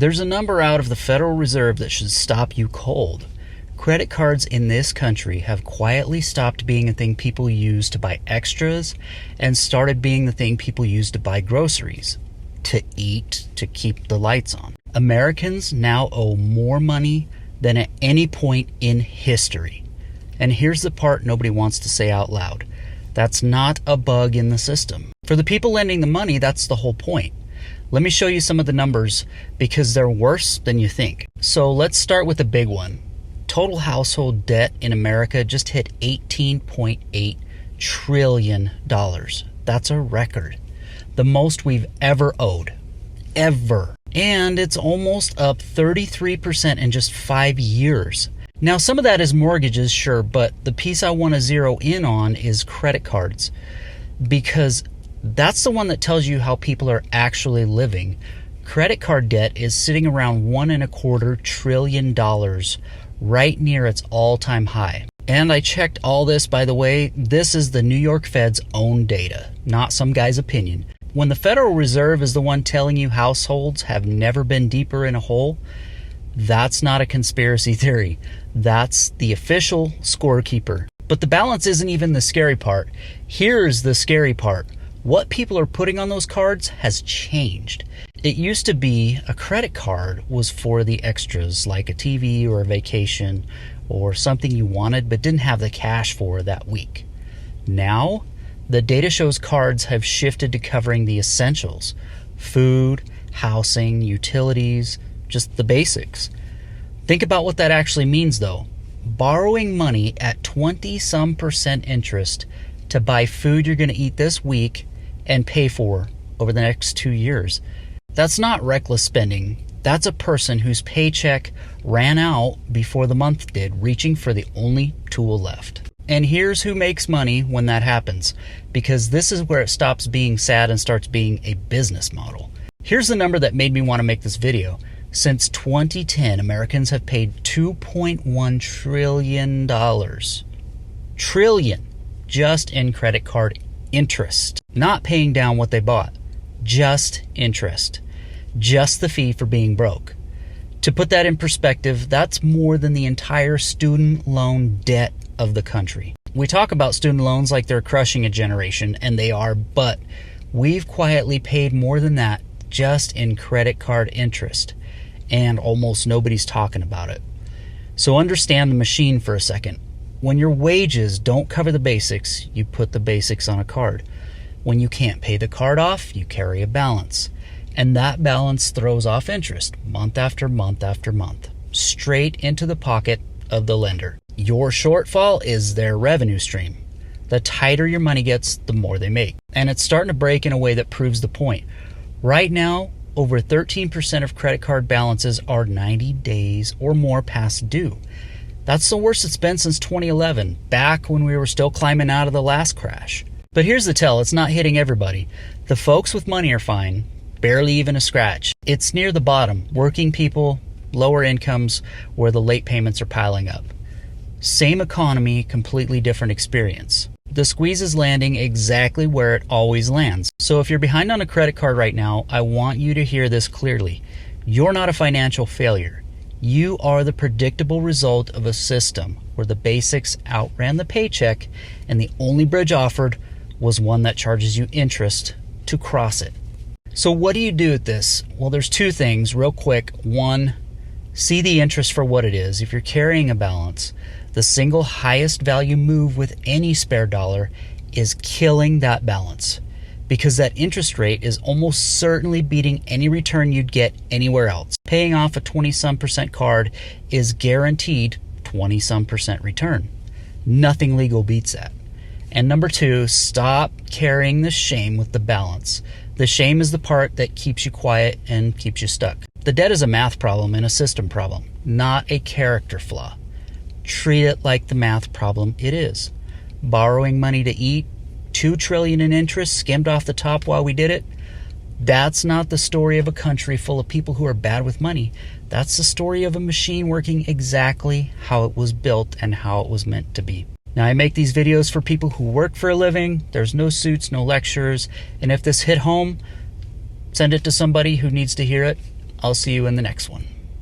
There's a number out of the Federal Reserve that should stop you cold. Credit cards in this country have quietly stopped being a thing people use to buy extras and started being the thing people use to buy groceries, to eat, to keep the lights on. Americans now owe more money than at any point in history. And here's the part nobody wants to say out loud. That's not a bug in the system. For the people lending the money, that's the whole point. Let me show you some of the numbers because they're worse than you think. So let's start with the big one. Total household debt in America just hit $18.8 trillion. That's a record. The most we've ever owed. Ever. And it's almost up 33% in just 5 years. Now, some of that is mortgages, sure, but the piece I want to zero in on is credit cards, because that's the one that tells you how people are actually living. Credit card debt is sitting around $1.25 trillion, right near its all-time high. And I checked all this, by the way. This is the New York Fed's own data, not some guy's opinion. When the Federal Reserve is the one telling you households have never been deeper in a hole, that's not a conspiracy theory. That's the official scorekeeper. But the balance isn't even the scary part. Here's the scary part. What people are putting on those cards has changed. It used to be a credit card was for the extras, like a TV or a vacation or something you wanted but didn't have the cash for that week. Now, the data shows cards have shifted to covering the essentials: food, housing, utilities, just the basics. Think about what that actually means though. Borrowing money at 20-some% interest to buy food you're going to eat this week and pay for over the next 2 years. That's not reckless spending. That's a person whose paycheck ran out before the month did, reaching for the only tool left. And here's who makes money when that happens, because this is where it stops being sad and starts being a business model. Here's the number that made me want to make this video. Since 2010, Americans have paid $2.1 trillion. Trillion just in credit card interest. Not paying down what they bought. Just interest. Just the fee for being broke. To put that in perspective, that's more than the entire student loan debt of the country. We talk about student loans like they're crushing a generation, and they are, but we've quietly paid more than that just in credit card interest. And almost nobody's talking about it. So understand the machine for a second. When your wages don't cover the basics, you put the basics on a card. When you can't pay the card off, you carry a balance. And that balance throws off interest month after month after month, straight into the pocket of the lender. Your shortfall is their revenue stream. The tighter your money gets, the more they make. And it's starting to break in a way that proves the point. Right now, over 13% of credit card balances are 90 days or more past due. That's the worst it's been since 2011, back when we were still climbing out of the last crash. But here's the tell, it's not hitting everybody. The folks with money are fine, barely even a scratch. It's near the bottom, working people, lower incomes, where the late payments are piling up. Same economy, completely different experience. The squeeze is landing exactly where it always lands. So if you're behind on a credit card right now, I want you to hear this clearly. You're not a financial failure. You are the predictable result of a system where the basics outran the paycheck and the only bridge offered was one that charges you interest to cross it. So what do you do with this? Well, there's two things real quick. One, see the interest for what it is. If you're carrying a balance, the single highest value move with any spare dollar is killing that balance, because that interest rate is almost certainly beating any return you'd get anywhere else. Paying off a 20-some% card is guaranteed 20-some% return. Nothing legal beats that. And number two, stop carrying the shame with the balance. The shame is the part that keeps you quiet and keeps you stuck. The debt is a math problem and a system problem, not a character flaw. Treat it like the math problem it is. Borrowing money to eat, $2 trillion in interest skimmed off the top while we did it. That's not the story of a country full of people who are bad with money. That's the story of a machine working exactly how it was built and how it was meant to be. Now, I make these videos for people who work for a living. There's no suits, no lectures. And if this hit home, send it to somebody who needs to hear it. I'll see you in the next one.